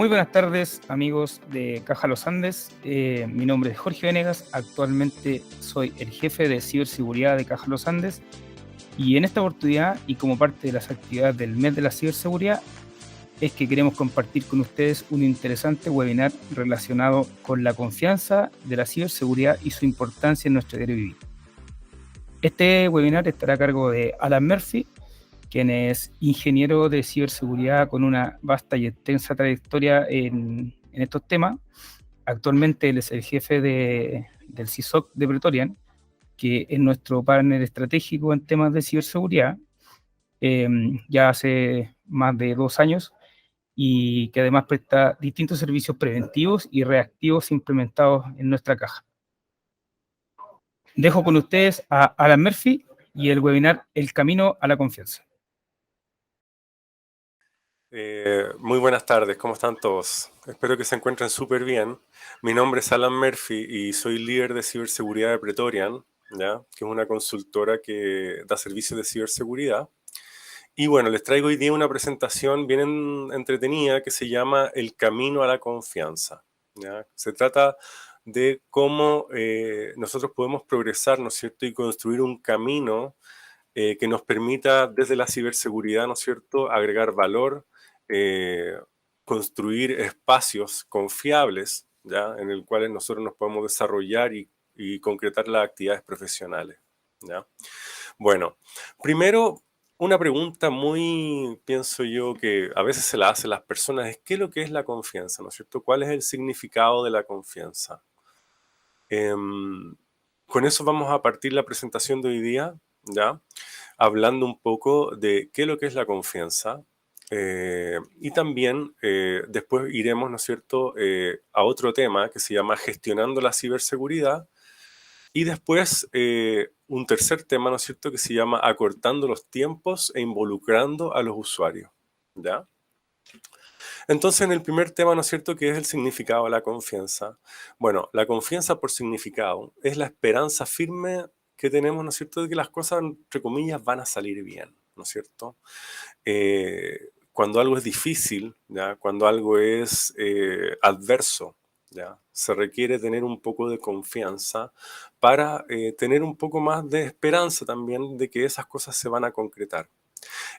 Muy buenas tardes, amigos de Caja Los Andes. Mi nombre es Jorge Venegas. Actualmente soy el jefe de ciberseguridad de Caja Los Andes. Y en esta oportunidad, y como parte de las actividades del mes de la ciberseguridad, es que queremos compartir con ustedes un interesante webinar relacionado con la confianza de la ciberseguridad y su importancia en nuestro diario vivir. Este webinar estará a cargo de Alan Murphy, quien es ingeniero de ciberseguridad con una vasta y extensa trayectoria en estos temas. Actualmente él es el jefe del CISOC de Pretorian, que es nuestro partner estratégico en temas de ciberseguridad, ya hace más de 2 años, y que además presta distintos servicios preventivos y reactivos implementados en nuestra caja. Dejo con ustedes a Alan Murphy y el webinar El Camino a la Confianza. Muy buenas tardes, ¿cómo están todos? Espero que se encuentren súper bien. Mi nombre es Alan Murphy y soy líder de ciberseguridad de Pretorian, ¿ya? Que es una consultora que da servicios de ciberseguridad. Y bueno, les traigo hoy día una presentación bien entretenida que se llama El Camino a la Confianza, ¿ya? Se trata de cómo nosotros podemos progresar, ¿no es cierto?, y construir un camino que nos permita desde la ciberseguridad, ¿no es cierto?, agregar valor, eh, construir espacios confiables, ¿ya?, en el cuales nosotros nos podemos desarrollar y concretar las actividades profesionales, ¿ya? Bueno, primero, una pregunta muy, pienso yo, que a veces se la hacen las personas, es ¿qué es lo que es la confianza?, ¿no es cierto? ¿Cuál es el significado de la confianza? Con eso vamos a partir la presentación de hoy día, ¿ya? Hablando un poco de qué es lo que es la confianza. Y también después iremos, ¿no es cierto?, a otro tema que se llama gestionando la ciberseguridad. Y después un tercer tema, ¿no es cierto?, que se llama acortando los tiempos e involucrando a los usuarios, ¿ya? Entonces, en el primer tema, ¿no es cierto?, que es el significado de la confianza. Bueno, la confianza por significado es la esperanza firme que tenemos, ¿no es cierto?, de que las cosas, entre comillas, van a salir bien, ¿no es cierto? Cuando algo es difícil, ¿ya?, cuando algo es adverso, ¿ya?, se requiere tener un poco de confianza para tener un poco más de esperanza también de que esas cosas se van a concretar.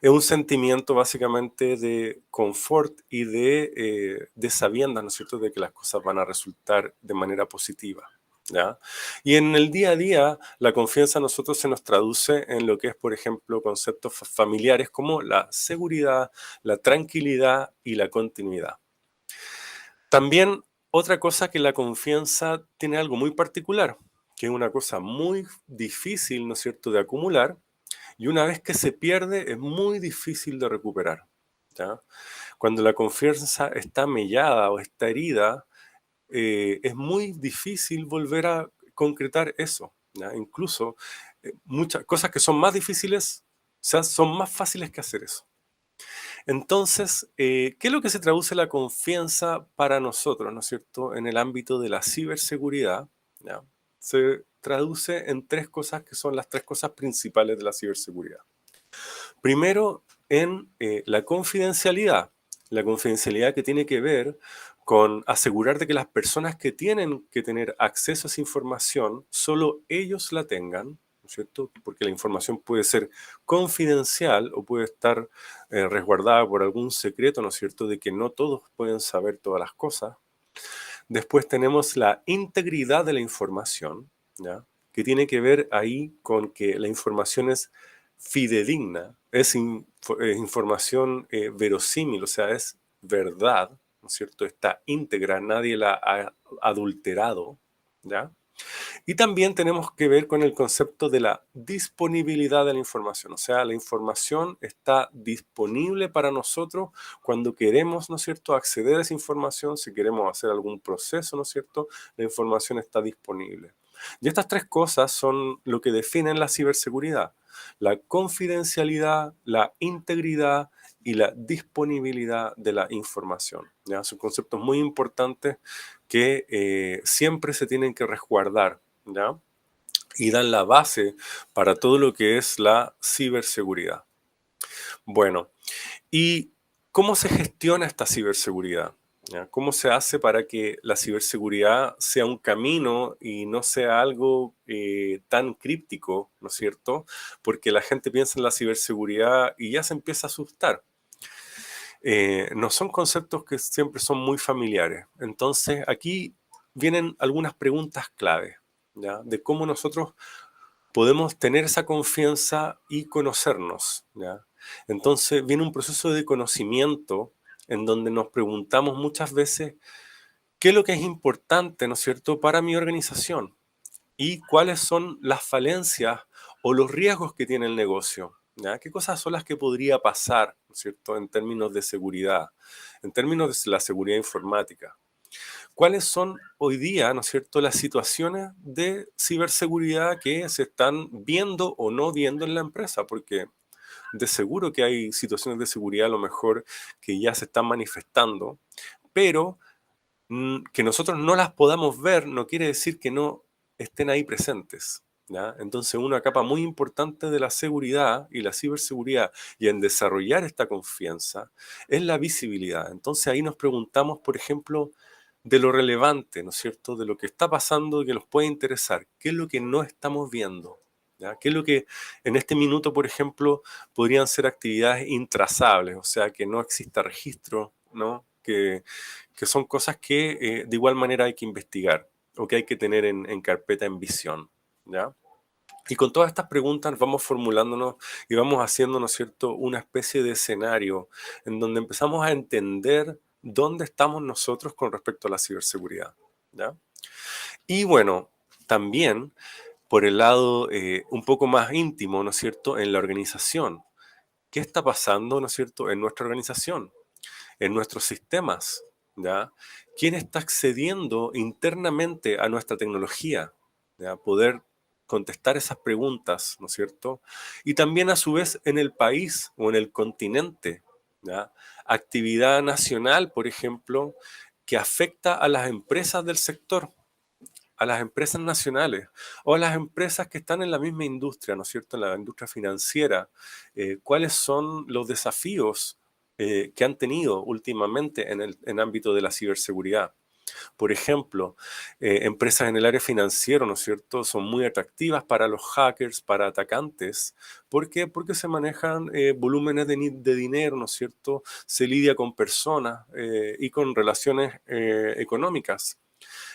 Es un sentimiento básicamente de confort y de sabiendas, ¿no es cierto?, de que las cosas van a resultar de manera positiva, ¿ya? Y en el día a día, la confianza a nosotros se nos traduce en lo que es, por ejemplo, conceptos familiares como la seguridad, la tranquilidad y la continuidad. También otra cosa que la confianza tiene algo muy particular, que es una cosa muy difícil, ¿no es cierto?, de acumular, y una vez que se pierde es muy difícil de recuperar, ¿ya? Cuando la confianza está mellada o está herida, es muy difícil volver a concretar eso, ¿ya? Incluso muchas cosas que son más difíciles, o sea, son más fáciles que hacer eso. Entonces, ¿qué es lo que se traduce la confianza para nosotros, ¿no es cierto?, en el ámbito de la ciberseguridad, ¿ya? Se traduce en 3 cosas que son las 3 cosas principales de la ciberseguridad. Primero, en la confidencialidad. La confidencialidad que tiene que ver con asegurar de que las personas que tienen que tener acceso a esa información, solo ellos la tengan, ¿no es cierto? Porque la información puede ser confidencial o puede estar resguardada por algún secreto, ¿no es cierto?, de que no todos pueden saber todas las cosas. Después tenemos la integridad de la información, ¿ya?, que tiene que ver ahí con que la información es fidedigna, es información verosímil, o sea, es verdad, ¿no es cierto? Está íntegra, nadie la ha adulterado, ¿ya? Y también tenemos que ver con el concepto de la disponibilidad de la información, o sea, la información está disponible para nosotros cuando queremos, ¿no es cierto?, acceder a esa información, si queremos hacer algún proceso, ¿no es cierto?, la información está disponible. Y estas 3 cosas son lo que definen la ciberseguridad: la confidencialidad, la integridad y la disponibilidad de la información, ¿ya? Son conceptos muy importantes que siempre se tienen que resguardar, ¿ya?, y dan la base para todo lo que es la ciberseguridad. Bueno, ¿y cómo se gestiona esta ciberseguridad? ¿Ya? ¿Cómo se hace para que la ciberseguridad sea un camino y no sea algo tan críptico, ¿no es cierto? Porque la gente piensa en la ciberseguridad y ya se empieza a asustar. No son conceptos que siempre son muy familiares. Entonces, aquí vienen algunas preguntas clave, ¿ya? De cómo nosotros podemos tener esa confianza y conocernos, ¿ya? Entonces, viene un proceso de conocimiento en donde nos preguntamos muchas veces qué es lo que es importante, ¿no es cierto?, para mi organización y cuáles son las falencias o los riesgos que tiene el negocio. ¿Ya? ¿Qué cosas son las que podría pasar, ¿no es cierto?, en términos de seguridad, en términos de la seguridad informática? ¿Cuáles son hoy día, ¿no es cierto?, las situaciones de ciberseguridad que se están viendo o no viendo en la empresa? Porque de seguro que hay situaciones de seguridad a lo mejor que ya se están manifestando, pero que nosotros no las podamos ver no quiere decir que no estén ahí presentes. ¿Ya? Entonces, una capa muy importante de la seguridad y la ciberseguridad y en desarrollar esta confianza es la visibilidad. Entonces, ahí nos preguntamos, por ejemplo, de lo relevante, ¿no es cierto? De lo que está pasando y que nos puede interesar. ¿Qué es lo que no estamos viendo? ¿Ya? ¿Qué es lo que en este minuto, por ejemplo, podrían ser actividades intrazables? O sea, que no exista registro, ¿no? Que son cosas que de igual manera hay que investigar o que hay que tener en carpeta en visión, ¿ya? Y con todas estas preguntas vamos formulándonos y vamos haciendo, ¿no es cierto?, una especie de escenario en donde empezamos a entender dónde estamos nosotros con respecto a la ciberseguridad, ¿ya? Y bueno, también por el lado un poco más íntimo, ¿no es cierto?, en la organización. ¿Qué está pasando, ¿no es cierto?, en nuestra organización, en nuestros sistemas? ¿Ya? ¿Quién está accediendo internamente a nuestra tecnología? ¿Ya? Poder contestar esas preguntas, ¿no es cierto? Y también a su vez en el país o en el continente, ¿ya? Actividad nacional, por ejemplo, que afecta a las empresas del sector, a las empresas nacionales o a las empresas que están en la misma industria, ¿no es cierto?, en la industria financiera. ¿Cuáles son los desafíos que han tenido últimamente en el ámbito de la ciberseguridad? Por ejemplo, empresas en el área financiero, ¿no es cierto?, son muy atractivas para los hackers, para atacantes. ¿Por qué? Porque se manejan volúmenes de dinero, ¿no es cierto? Se lidia con personas y con relaciones económicas.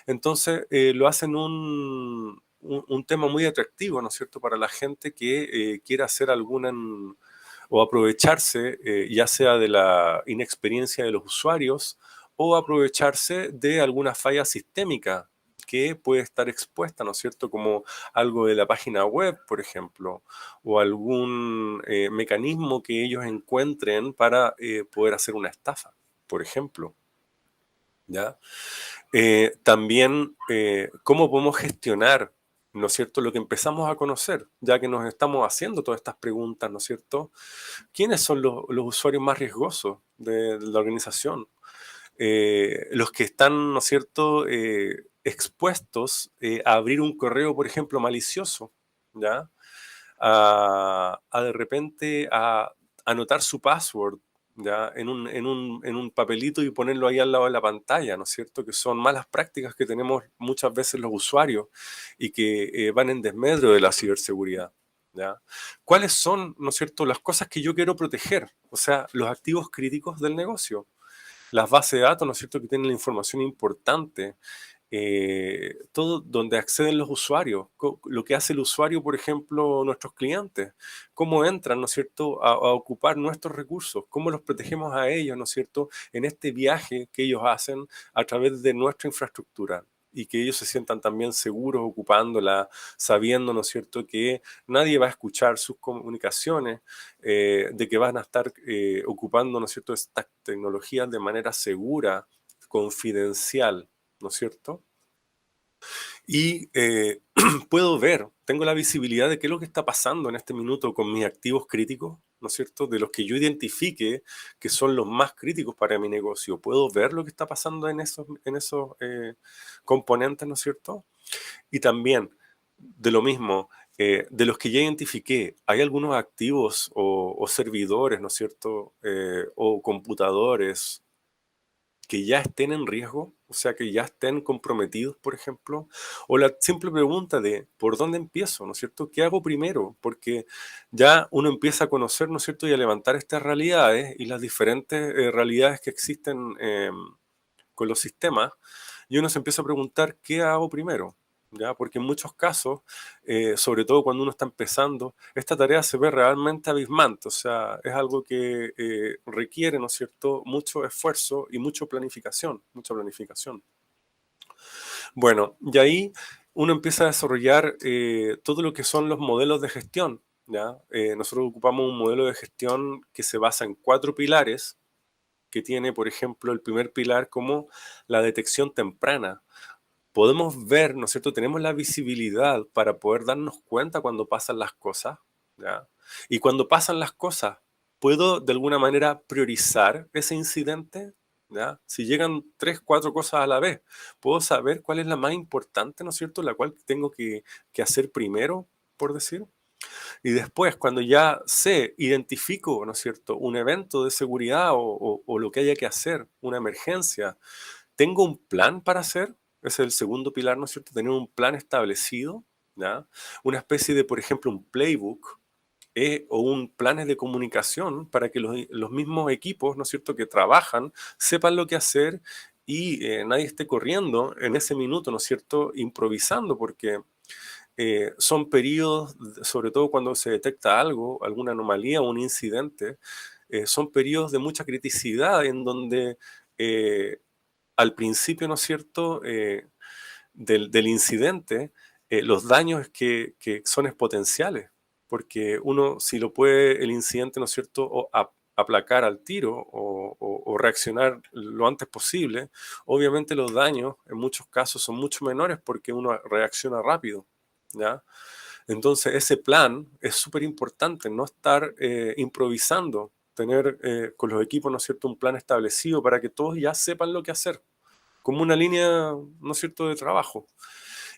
Entonces, lo hacen un tema muy atractivo, ¿no es cierto?, para la gente que quiera hacer alguna o aprovecharse, ya sea de la inexperiencia de los usuarios o aprovecharse de alguna falla sistémica que puede estar expuesta, ¿no es cierto?, como algo de la página web, por ejemplo, o algún mecanismo que ellos encuentren para poder hacer una estafa, por ejemplo, ¿ya? También, cómo podemos gestionar, ¿no es cierto?, lo que empezamos a conocer, ya que nos estamos haciendo todas estas preguntas, ¿no es cierto? ¿Quiénes son los usuarios más riesgosos de la organización? Los que están, ¿no es cierto?, expuestos a abrir un correo, por ejemplo, malicioso, ¿ya? A de repente a anotar su password, ¿ya? En un papelito y ponerlo ahí al lado de la pantalla, ¿no es cierto? Que son malas prácticas que tenemos muchas veces los usuarios y que van en desmedro de la ciberseguridad, ¿ya? ¿Cuáles son, ¿no es cierto?, las cosas que yo quiero proteger? O sea, los activos críticos del negocio, las bases de datos, ¿no es cierto?, que tienen la información importante, todo donde acceden los usuarios, lo que hace el usuario, por ejemplo, nuestros clientes, cómo entran, ¿no es cierto?, a ocupar nuestros recursos, cómo los protegemos a ellos, ¿no es cierto?, en este viaje que ellos hacen a través de nuestra infraestructura y que ellos se sientan también seguros ocupándola, sabiendo, ¿no es cierto?, que nadie va a escuchar sus comunicaciones, de que van a estar ocupando, ¿no es cierto?, estas tecnologías de manera segura, confidencial, ¿no es cierto? Y puedo ver, tengo la visibilidad de qué es lo que está pasando en este minuto con mis activos críticos, ¿no es cierto? De los que yo identifique que son los más críticos para mi negocio. Puedo ver lo que está pasando en esos componentes, ¿no es cierto? Y también, de lo mismo, de los que ya identifiqué, hay algunos activos o servidores, ¿no es cierto? O computadores que ya estén en riesgo, o sea, que ya estén comprometidos, por ejemplo, o la simple pregunta de ¿por dónde empiezo? ¿No es cierto? ¿Qué hago primero? Porque ya uno empieza a conocer, ¿no es cierto? Y a levantar estas realidades y las diferentes realidades que existen con los sistemas, y uno se empieza a preguntar ¿qué hago primero? ¿Ya? Porque en muchos casos, sobre todo cuando uno está empezando, esta tarea se ve realmente abismante, o sea, es algo que requiere, ¿no es cierto?, mucho esfuerzo y mucha planificación, mucha planificación. Bueno, y ahí uno empieza a desarrollar todo lo que son los modelos de gestión, ¿ya? Nosotros ocupamos un modelo de gestión que se basa en 4 pilares, que tiene, por ejemplo, el primer pilar como la detección temprana. Podemos ver, ¿no es cierto? Tenemos la visibilidad para poder darnos cuenta cuando pasan las cosas, ¿ya? Y cuando pasan las cosas, ¿puedo de alguna manera priorizar ese incidente? ¿Ya? Si llegan 3, 4 cosas a la vez, ¿puedo saber cuál es la más importante, ¿no es cierto? La cual tengo que hacer primero, por decir. Y después, cuando ya sé, identifico, ¿no es cierto?, un evento de seguridad o lo que haya que hacer, una emergencia, ¿tengo un plan para hacer? Ese es el segundo pilar, ¿no es cierto? Tener un plan establecido, ¿ya? Una especie de, por ejemplo, un playbook o un planes de comunicación para que los mismos equipos, ¿no es cierto?, que trabajan, sepan lo que hacer y nadie esté corriendo en ese minuto, ¿no es cierto?, improvisando, porque son periodos, sobre todo cuando se detecta algo, alguna anomalía o un incidente, son periodos de mucha criticidad en donde al principio, ¿no es cierto?, del incidente, los daños que son exponenciales, porque uno, si lo puede el incidente, ¿no es cierto?, aplacar al tiro o reaccionar lo antes posible, obviamente los daños en muchos casos son mucho menores porque uno reacciona rápido, ¿ya? Entonces, ese plan es súper importante, no estar improvisando, tener con los equipos, ¿no es cierto?, un plan establecido para que todos ya sepan lo que hacer, como una línea, ¿no es cierto?, de trabajo.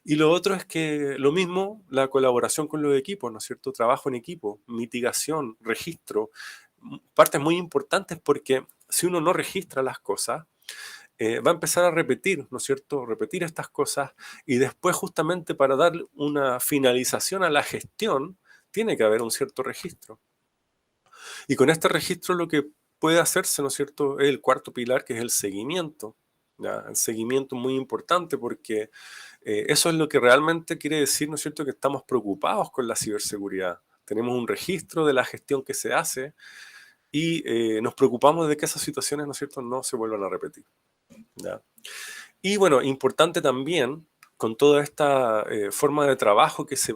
Y lo otro es que lo mismo, la colaboración con los equipos, ¿no es cierto?, trabajo en equipo, mitigación, registro, partes muy importantes porque si uno no registra las cosas, va a empezar a repetir, ¿no es cierto?, repetir estas cosas y después justamente para dar una finalización a la gestión, tiene que haber un cierto registro. Y con este registro lo que puede hacerse, ¿no es cierto?, es el cuarto pilar, que es el seguimiento. ¿Ya? El seguimiento es muy importante porque eso es lo que realmente quiere decir, ¿no es cierto?, que estamos preocupados con la ciberseguridad. Tenemos un registro de la gestión que se hace y nos preocupamos de que esas situaciones, ¿no es cierto?, no se vuelvan a repetir. ¿Ya? Y bueno, importante también con toda esta forma de trabajo que se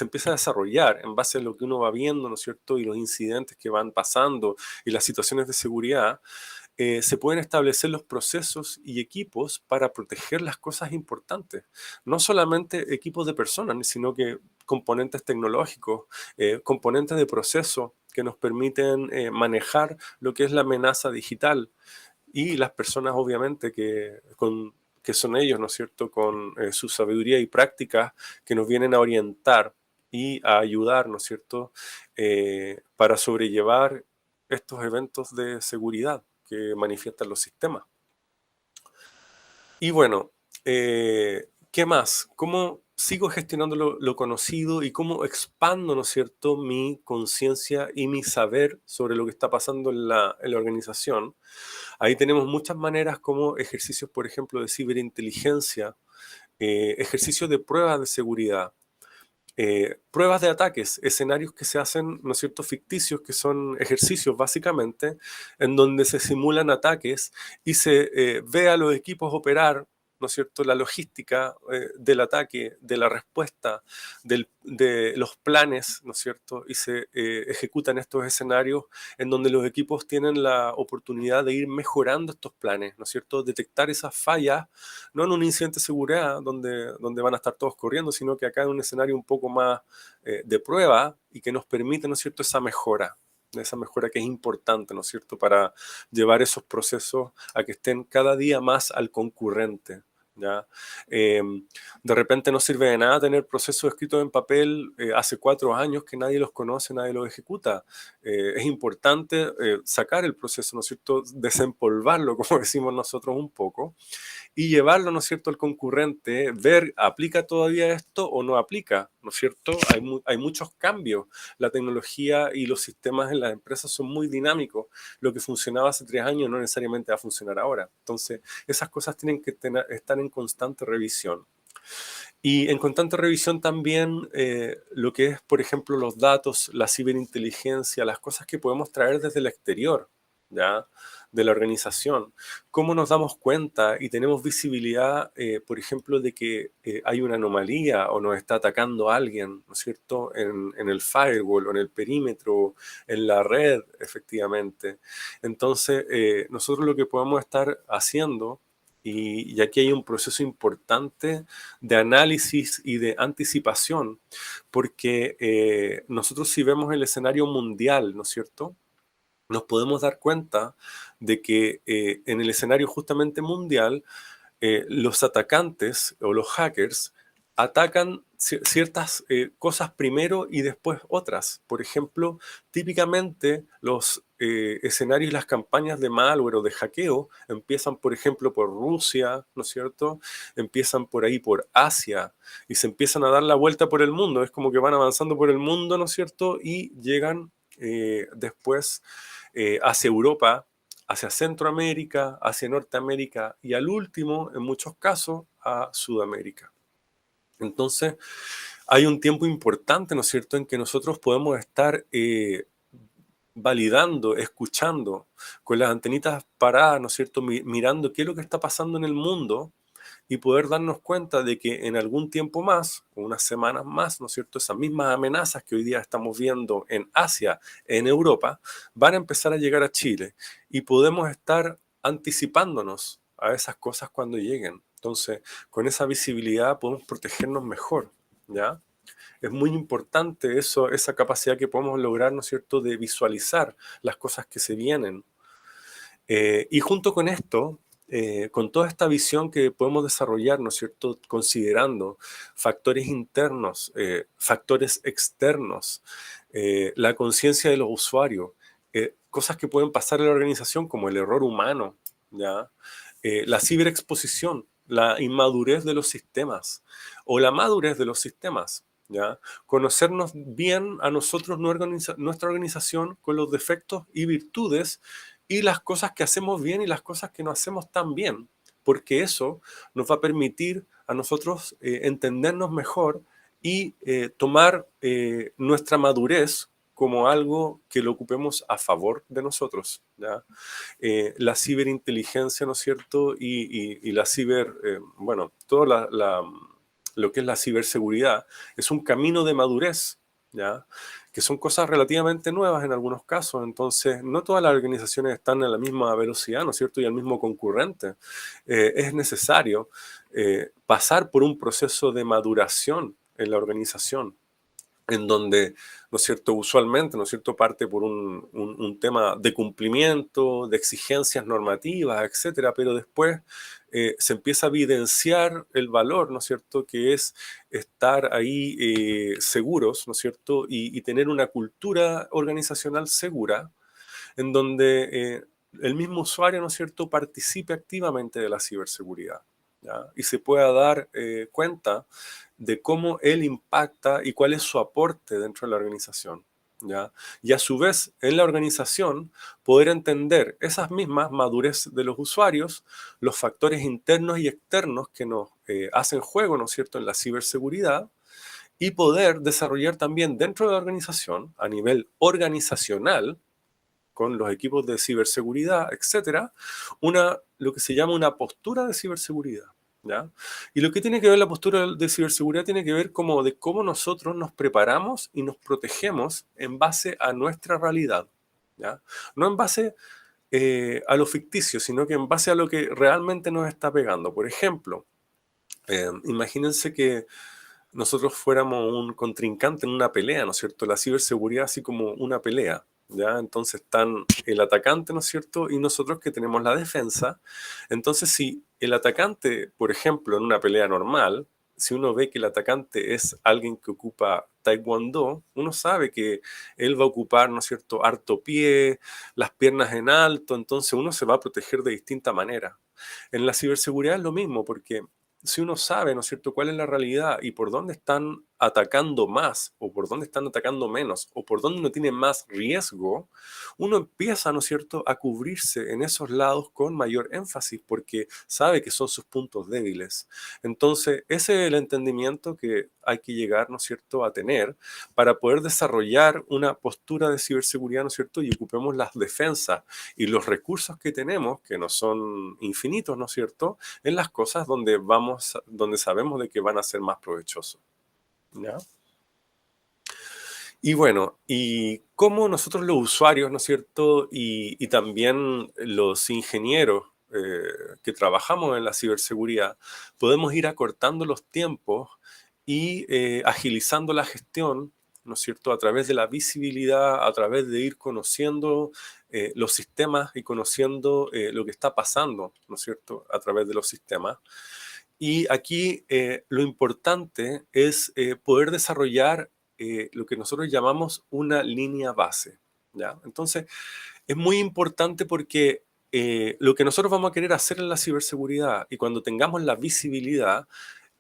empieza a desarrollar en base a lo que uno va viendo, ¿no es cierto?, y los incidentes que van pasando y las situaciones de seguridad, se pueden establecer los procesos y equipos para proteger las cosas importantes. No solamente equipos de personas, sino que componentes tecnológicos, componentes de proceso que nos permiten manejar lo que es la amenaza digital y las personas, obviamente, que son ellos, ¿no es cierto?, con su sabiduría y práctica que nos vienen a orientar y a ayudar, ¿no es cierto?, para sobrellevar estos eventos de seguridad que manifiestan los sistemas. Y bueno, ¿qué más? ¿Cómo sigo gestionando lo conocido y cómo expando, ¿no es cierto?, mi conciencia y mi saber sobre lo que está pasando en la organización? Ahí tenemos muchas maneras como ejercicios, por ejemplo, de ciberinteligencia, ejercicios de pruebas de seguridad, pruebas de ataques, escenarios que se hacen, ¿no es cierto?, ficticios, que son ejercicios básicamente, en donde se simulan ataques y se ve a los equipos operar, ¿no es cierto?, la logística del ataque, de la respuesta, de los planes, ¿no es cierto?, y se ejecutan estos escenarios en donde los equipos tienen la oportunidad de ir mejorando estos planes, ¿no es cierto?, detectar esas fallas, no en un incidente de seguridad donde van a estar todos corriendo, sino que acá en un escenario un poco más de prueba y que nos permite, ¿no es cierto?, esa mejora que es importante, ¿no es cierto?, para llevar esos procesos a que estén cada día más al concurrente, ¿ya? De repente no sirve de nada tener procesos escritos en papel hace 4 años que nadie los conoce, nadie los ejecuta. Es importante sacar el proceso, ¿no es cierto? Desempolvarlo, como decimos nosotros un poco, y llevarlo, ¿no es cierto?, al concurrente, ver, ¿aplica todavía esto o no aplica? ¿No es cierto? Hay muchos cambios. La tecnología y los sistemas en las empresas son muy dinámicos. Lo que funcionaba hace 3 años no necesariamente va a funcionar ahora. Entonces, esas cosas tienen que estar en constante revisión. Y en constante revisión también lo que es, por ejemplo, los datos, la ciberinteligencia, las cosas que podemos traer desde el exterior, ¿ya? De la organización. Cómo nos damos cuenta y tenemos visibilidad, por ejemplo, de que hay una anomalía o nos está atacando alguien, ¿no es cierto?, en el firewall o en el perímetro, en la red, efectivamente. Entonces, nosotros lo que podemos estar haciendo, y aquí hay un proceso importante de análisis y de anticipación, porque nosotros si vemos el escenario mundial, ¿no es cierto?, nos podemos dar cuenta de que en el escenario justamente mundial, los atacantes o los hackers atacan ciertas cosas primero y después otras. Por ejemplo, típicamente los escenarios y las campañas de malware o de hackeo empiezan, por ejemplo, por Rusia, ¿no es cierto? Empiezan por ahí, por Asia, y se empiezan a dar la vuelta por el mundo. Es como que van avanzando por el mundo, ¿no es cierto? Y llegan después hacia Europa, hacia Centroamérica, hacia Norteamérica y al último, en muchos casos, a Sudamérica. Entonces, hay un tiempo importante, ¿no es cierto?, en que nosotros podemos estar validando, escuchando, con las antenitas paradas, ¿no es cierto?, mirando qué es lo que está pasando en el mundo y poder darnos cuenta de que en algún tiempo más, o unas semanas más, ¿no es cierto?, esas mismas amenazas que hoy día estamos viendo en Asia, en Europa, van a empezar a llegar a Chile y podemos estar anticipándonos a esas cosas cuando lleguen. Entonces, con esa visibilidad podemos protegernos mejor, ¿ya? Es muy importante eso, esa capacidad que podemos lograr, ¿no es cierto?, de visualizar las cosas que se vienen. Y junto con esto, con toda esta visión que podemos desarrollar, ¿no es cierto?, considerando factores internos, factores externos, la conciencia de los usuarios, cosas que pueden pasar en la organización como el error humano, ¿ya? La ciberexposición, la inmadurez de los sistemas o la madurez de los sistemas, ¿ya? Conocernos bien a nosotros, nuestra organización, con los defectos y virtudes y las cosas que hacemos bien y las cosas que no hacemos tan bien, porque eso nos va a permitir a nosotros entendernos mejor y tomar nuestra madurez como algo que lo ocupemos a favor de nosotros, ¿ya? La ciberinteligencia, ¿no es cierto? Y la bueno, todo lo que es la ciberseguridad es un camino de madurez, ¿ya? Que son cosas relativamente nuevas en algunos casos, entonces no todas las organizaciones están a la misma velocidad, ¿no es cierto? Y al mismo concurrente. Es necesario pasar por un proceso de maduración en la organización, en donde, ¿no es cierto?, usualmente, ¿no es cierto?, parte por un tema de cumplimiento, de exigencias normativas, etcétera, pero después se empieza a evidenciar el valor, ¿no es cierto?, que es estar ahí seguros, ¿no es cierto?, y tener una cultura organizacional segura, en donde el mismo usuario, ¿no es cierto?, participe activamente de la ciberseguridad, ¿ya? Y se pueda dar cuenta de cómo él impacta y cuál es su aporte dentro de la organización, ¿ya? Y a su vez, en la organización, poder entender esas mismas madurez de los usuarios, los factores internos y externos que nos hacen juego, ¿no es cierto?, en la ciberseguridad, y poder desarrollar también dentro de la organización, a nivel organizacional, con los equipos de ciberseguridad, etcétera, lo que se llama una postura de ciberseguridad, ¿ya? Y lo que tiene que ver la postura de ciberseguridad tiene que ver como de cómo nosotros nos preparamos y nos protegemos en base a nuestra realidad, ¿ya? No en base a lo ficticio, sino que en base a lo que realmente nos está pegando. Por ejemplo, imagínense que nosotros fuéramos un contrincante en una pelea, ¿no es cierto? La ciberseguridad así como una pelea. ¿ya? Entonces están el atacante, ¿no es cierto? Y nosotros que tenemos la defensa. Entonces, si el atacante, por ejemplo, en una pelea normal, si uno ve que el atacante es alguien que ocupa Taekwondo, uno sabe que él va a ocupar, ¿no es cierto?, harto pie, las piernas en alto, entonces uno se va a proteger de distinta manera. En la ciberseguridad es lo mismo, porque si uno sabe, ¿no es cierto?, cuál es la realidad y por dónde están atacando más o por dónde están atacando menos o por dónde uno tiene más riesgo, uno empieza, ¿no es cierto?, a cubrirse en esos lados con mayor énfasis porque sabe que son sus puntos débiles. Entonces, ese es el entendimiento que hay que llegar, ¿no es cierto?, a tener para poder desarrollar una postura de ciberseguridad, ¿no es cierto?, y ocupemos las defensas y los recursos que tenemos, que no son infinitos, ¿no es cierto?, en las cosas donde vamos, donde sabemos de que van a ser más provechosos. ¿Ya? Y bueno, y cómo nosotros los usuarios, ¿no es cierto? Y también los ingenieros que trabajamos en la ciberseguridad, podemos ir acortando los tiempos y agilizando la gestión, ¿no es cierto? A través de la visibilidad, a través de ir conociendo los sistemas y conociendo lo que está pasando, ¿no es cierto? A través de los sistemas. Y aquí lo importante es poder desarrollar lo que nosotros llamamos una línea base, ¿ya? Entonces, es muy importante porque lo que nosotros vamos a querer hacer en la ciberseguridad y cuando tengamos la visibilidad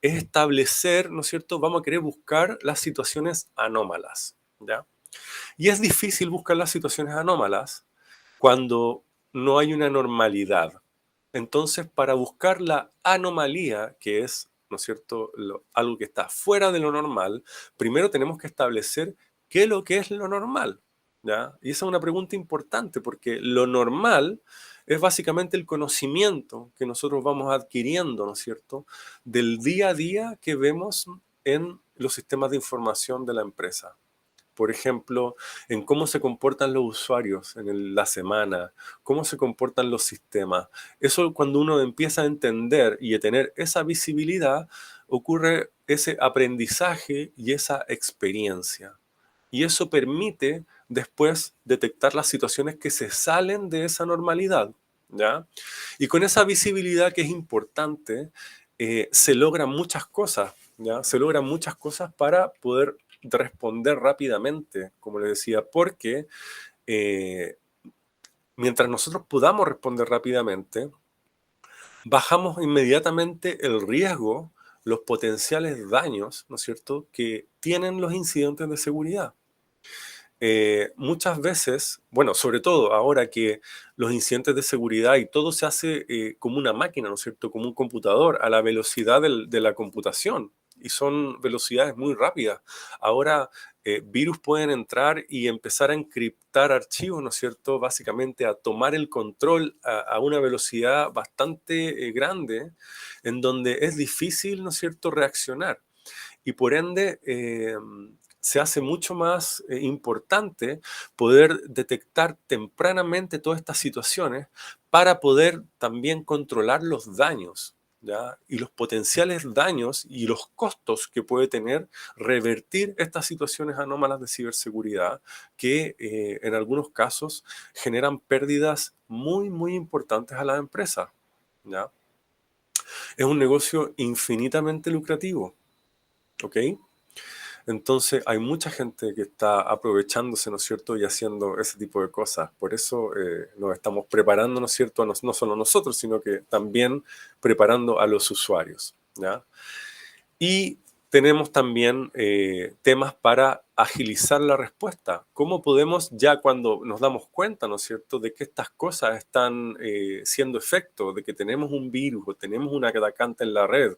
es establecer, ¿no es cierto? Vamos a querer buscar las situaciones anómalas, ¿ya? Y es difícil buscar las situaciones anómalas cuando no hay una normalidad. Entonces, para buscar la anomalía, que es, ¿no es cierto?, algo que está fuera de lo normal, primero tenemos que establecer qué es lo que es lo normal, ¿ya? Y esa es una pregunta importante, porque lo normal es básicamente el conocimiento que nosotros vamos adquiriendo, ¿no es cierto?, del día a día que vemos en los sistemas de información de la empresa. Por ejemplo, en cómo se comportan los usuarios en la semana, cómo se comportan los sistemas. Eso cuando uno empieza a entender y a tener esa visibilidad, ocurre ese aprendizaje y esa experiencia. Y eso permite después detectar las situaciones que se salen de esa normalidad, ¿ya? Y con esa visibilidad que es importante, se logran muchas cosas, ¿ya? Se logran muchas cosas para poder responder rápidamente, como le decía, porque eh, mientras nosotros podamos responder rápidamente, bajamos inmediatamente el riesgo, los potenciales daños, ¿no es cierto?, que tienen los incidentes de seguridad. Muchas veces, bueno, sobre todo ahora que los incidentes de seguridad y todo se hace como una máquina, ¿no es cierto?, como un computador, a la velocidad de la computación, y son velocidades muy rápidas. Ahora, virus pueden entrar y empezar a encriptar archivos, ¿no es cierto?, básicamente a tomar el control a una velocidad bastante grande, en donde es difícil, ¿no es cierto?, reaccionar y por ende se hace mucho más importante poder detectar tempranamente todas estas situaciones para poder también controlar los daños, ¿ya? Y los potenciales daños y los costos que puede tener revertir estas situaciones anómalas de ciberseguridad que en algunos casos generan pérdidas muy, muy importantes a la empresa, ¿ya? Es un negocio infinitamente lucrativo. ¿Ok? Entonces hay mucha gente que está aprovechándose, ¿no es cierto?, y haciendo ese tipo de cosas. Por eso nos estamos preparando, ¿no es cierto?, no solo nosotros, sino que también preparando a los usuarios, ¿ya? Y tenemos también temas para agilizar la respuesta. ¿Cómo podemos, ya cuando nos damos cuenta, ¿no es cierto?, de que estas cosas están siendo efecto, de que tenemos un virus o tenemos una atacante en la red,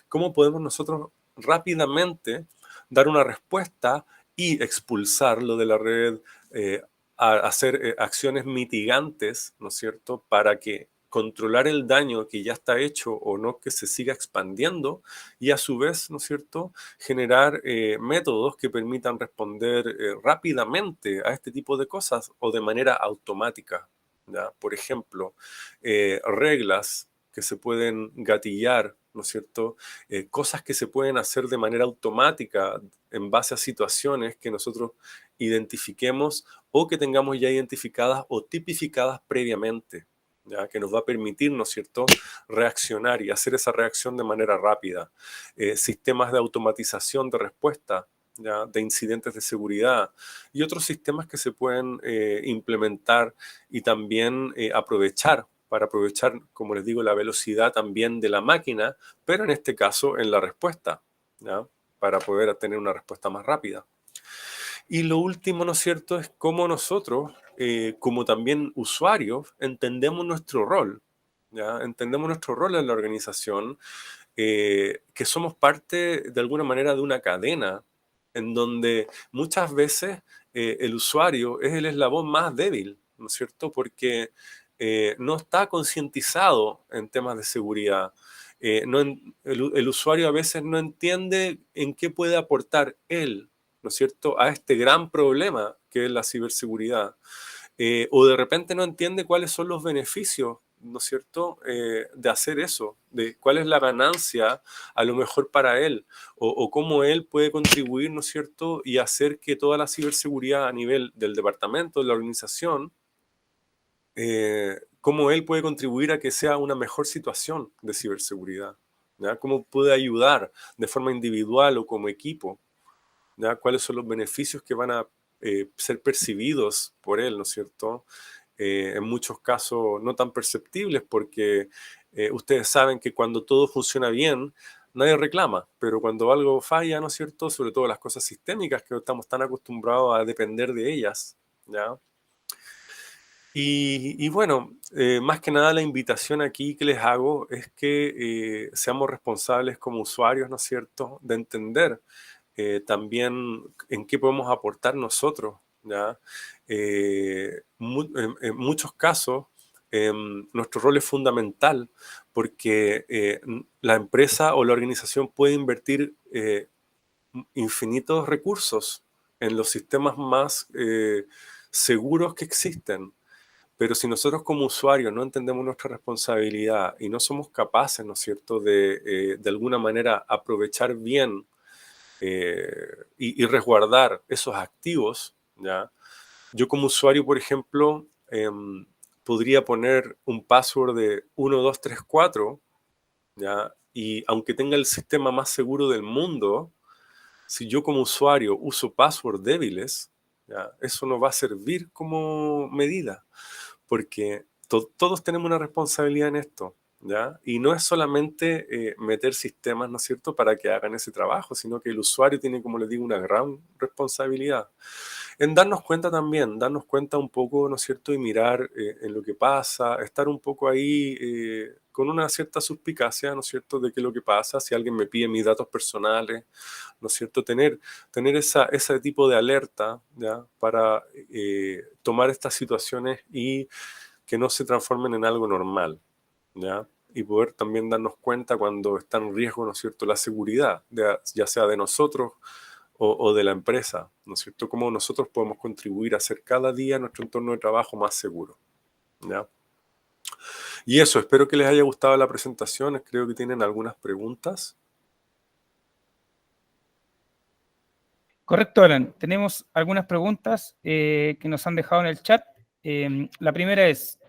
cómo podemos nosotros rápidamente dar una respuesta y expulsarlo de la red, eh, hacer acciones mitigantes, ¿no es cierto?, para que controlar el daño que ya está hecho o no que se siga expandiendo y a su vez, ¿no es cierto?, generar métodos que permitan responder rápidamente a este tipo de cosas o de manera automática, ¿ya? Por ejemplo, reglas que se pueden gatillar, ¿no es cierto? Cosas que se pueden hacer de manera automática en base a situaciones que nosotros identifiquemos o que tengamos ya identificadas o tipificadas previamente, ¿ya? Que nos va a permitir, ¿no es cierto?, reaccionar y hacer esa reacción de manera rápida. Sistemas de automatización de respuesta, ¿ya? De incidentes de seguridad y otros sistemas que se pueden implementar y también aprovechar para aprovechar, como les digo, la velocidad también de la máquina, pero en este caso en la respuesta, ¿ya? Para poder tener una respuesta más rápida. Y lo último, ¿no es cierto?, es cómo nosotros, como también usuarios, entendemos nuestro rol, ¿ya? Entendemos nuestro rol en la organización, que somos parte, de alguna manera, de una cadena en donde muchas veces el usuario es el eslabón más débil, ¿no es cierto?, porque no está concientizado en temas de seguridad. El usuario a veces no entiende en qué puede aportar él, ¿no es cierto?, a este gran problema que es la ciberseguridad. O de repente no entiende cuáles son los beneficios, ¿no es cierto?, de hacer eso, de cuál es la ganancia a lo mejor para él, o cómo él puede contribuir, ¿no es cierto?, y hacer que toda la ciberseguridad a nivel del departamento, de la organización, cómo él puede contribuir a que sea una mejor situación de ciberseguridad, ¿ya? Cómo puede ayudar de forma individual o como equipo, ¿ya? Cuáles son los beneficios que van a ser percibidos por él, ¿no es cierto? En muchos casos no tan perceptibles porque ustedes saben que cuando todo funciona bien, nadie reclama, pero cuando algo falla, ¿no es cierto? Sobre todo las cosas sistémicas que estamos tan acostumbrados a depender de ellas, ¿ya? Y bueno, más que nada la invitación aquí que les hago es que seamos responsables como usuarios, ¿no es cierto?, de entender también en qué podemos aportar nosotros, ¿ya? En muchos casos, nuestro rol es fundamental porque la empresa o la organización puede invertir infinitos recursos en los sistemas más seguros que existen. Pero si nosotros como usuarios no entendemos nuestra responsabilidad y no somos capaces, ¿no es cierto?, de alguna manera aprovechar bien y resguardar esos activos, ¿ya? Yo como usuario, por ejemplo, podría poner un password de 1234, ¿ya? Y aunque tenga el sistema más seguro del mundo, si yo como usuario uso passwords débiles, ¿ya? Eso no va a servir como medida, porque todos tenemos una responsabilidad en esto, ¿ya? Y no es solamente meter sistemas, ¿no es cierto?, para que hagan ese trabajo, sino que el usuario tiene, como les digo, una gran responsabilidad. En darnos cuenta también, darnos cuenta un poco, ¿no es cierto?, y mirar en lo que pasa, estar un poco ahí con una cierta suspicacia, ¿no es cierto?, de qué es lo que pasa, si alguien me pide mis datos personales, ¿no es cierto?, tener ese tipo de alerta, ¿ya?, para tomar estas situaciones y que no se transformen en algo normal, ¿ya? Y poder también darnos cuenta cuando está en riesgo, ¿no es cierto?, la seguridad, ya sea de nosotros o de la empresa, ¿no es cierto? Cómo nosotros podemos contribuir a hacer cada día nuestro entorno de trabajo más seguro, ¿ya? Y eso, espero que les haya gustado la presentación, creo que tienen algunas preguntas. Correcto, Alan. Tenemos algunas preguntas que nos han dejado en el chat. La primera es,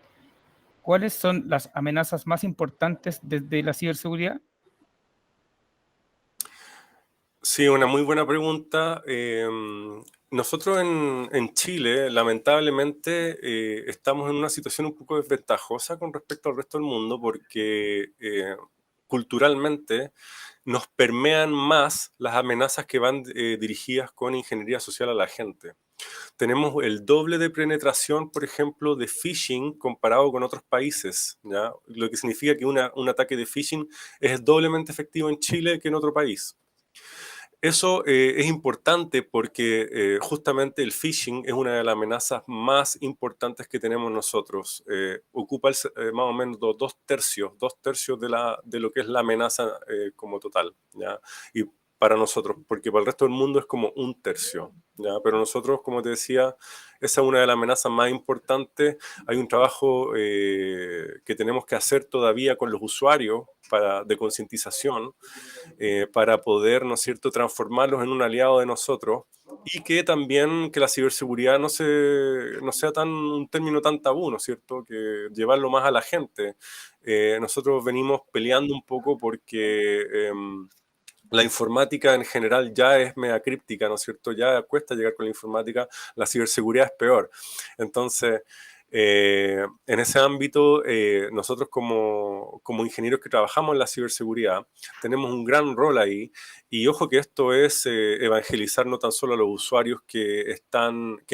¿cuáles son las amenazas más importantes desde la ciberseguridad? Sí, una muy buena pregunta. Nosotros en Chile, lamentablemente, estamos en una situación un poco desventajosa con respecto al resto del mundo porque culturalmente nos permean más las amenazas que van dirigidas con ingeniería social a la gente. Tenemos el doble de penetración, por ejemplo, de phishing comparado con otros países, ¿ya? Lo que significa que un ataque de phishing es doblemente efectivo en Chile que en otro país. Eso es importante porque justamente el phishing es una de las amenazas más importantes que tenemos nosotros. Ocupa más o menos dos tercios de lo que es la amenaza como total, ¿ya? Y para nosotros, porque para el resto del mundo es como un tercio, ¿ya? Pero nosotros, como te decía, esa es una de las amenazas más importantes. Hay un trabajo que tenemos que hacer todavía con los usuarios de concientización para poder, ¿no es cierto?, transformarlos en un aliado de nosotros y que también que la ciberseguridad no sea un término tan tabú, ¿no es cierto?, que llevarlo más a la gente. Nosotros venimos peleando un poco porque la informática en general ya es media críptica, ¿no es cierto? Ya cuesta llegar con la informática, la ciberseguridad es peor. Entonces, en ese ámbito, nosotros como ingenieros que trabajamos en la ciberseguridad, tenemos un gran rol ahí. Y ojo que esto es evangelizar no tan solo a los usuarios que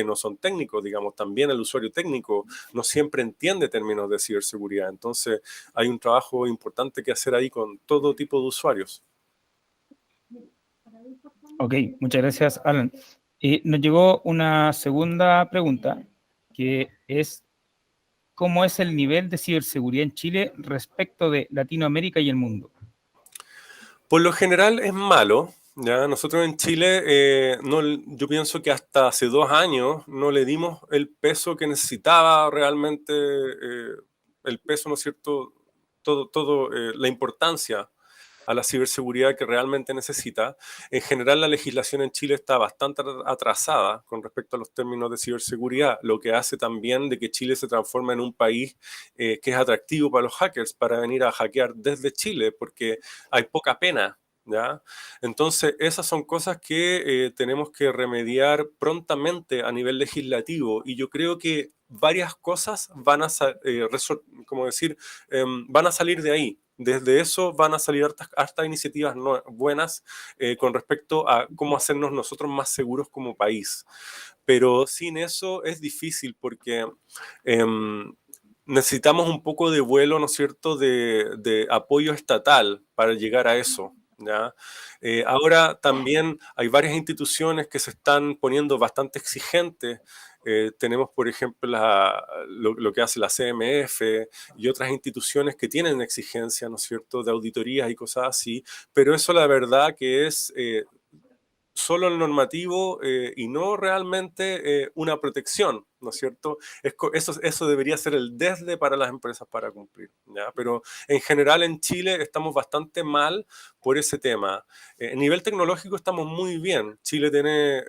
no son técnicos, digamos, también el usuario técnico no siempre entiende términos de ciberseguridad. Entonces, hay un trabajo importante que hacer ahí con todo tipo de usuarios. Ok, muchas gracias, Alan. Nos llegó una segunda pregunta, que es, ¿cómo es el nivel de ciberseguridad en Chile respecto de Latinoamérica y el mundo? Por lo general es malo, ¿ya? Nosotros en Chile, yo pienso que hasta hace 2 años no le dimos el peso que necesitaba realmente, el peso, ¿no es cierto? La importancia a la ciberseguridad que realmente necesita. En general, la legislación en Chile está bastante atrasada con respecto a los términos de ciberseguridad, lo que hace también de que Chile se transforme en un país que es atractivo para los hackers, para venir a hackear desde Chile, porque hay poca pena, ¿ya? Entonces, esas son cosas que tenemos que remediar prontamente a nivel legislativo, y yo creo que varias cosas van a salir de ahí. Desde eso van a salir hartas iniciativas buenas con respecto a cómo hacernos nosotros más seguros como país. Pero sin eso es difícil porque necesitamos un poco de vuelo, ¿no es cierto?, de apoyo estatal para llegar a eso, ¿ya? Ahora también hay varias instituciones que se están poniendo bastante exigentes. Tenemos, por ejemplo, lo que hace la CMF y otras instituciones que tienen exigencias, ¿no es cierto?, de auditorías y cosas así, pero eso la verdad que es solo el normativo y no realmente una protección, ¿no es cierto? Eso debería ser el desde para las empresas para cumplir, ¿ya? Pero en general en Chile estamos bastante mal por ese tema. A nivel tecnológico estamos muy bien. Chile tiene,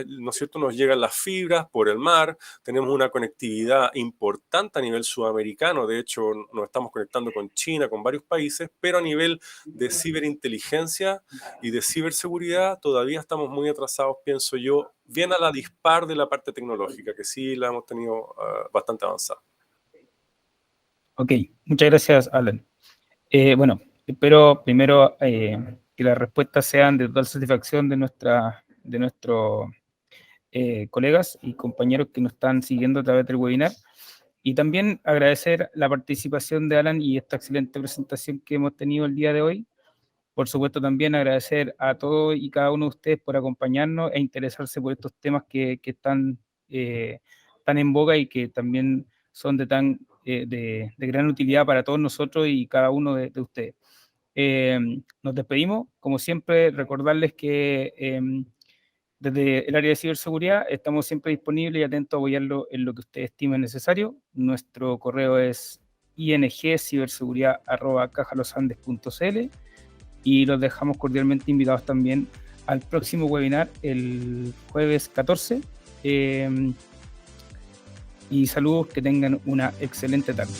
¿no es cierto?, nos llegan las fibras por el mar, tenemos una conectividad importante a nivel sudamericano, de hecho nos estamos conectando con China, con varios países, pero a nivel de ciberinteligencia y de ciberseguridad todavía estamos muy atrasados, pienso yo, bien a la dispar de la parte tecnológica, que sí la hemos tenido bastante avanzada. Ok, muchas gracias, Alan. Bueno, espero primero que las respuestas sean de total satisfacción de nuestros colegas y compañeros que nos están siguiendo a través del webinar. Y también agradecer la participación de Alan y esta excelente presentación que hemos tenido el día de hoy. Por supuesto, también agradecer a todos y cada uno de ustedes por acompañarnos e interesarse por estos temas que están tan en boga y que también son de gran utilidad para todos nosotros y cada uno de ustedes. Nos despedimos, como siempre, recordarles que desde el área de ciberseguridad estamos siempre disponibles y atentos a apoyarlo en lo que ustedes estimen necesario. Nuestro correo es ingciberseguridad@cajalosandes.cl y los dejamos cordialmente invitados también al próximo webinar el jueves 14. Y saludos, que tengan una excelente tarde.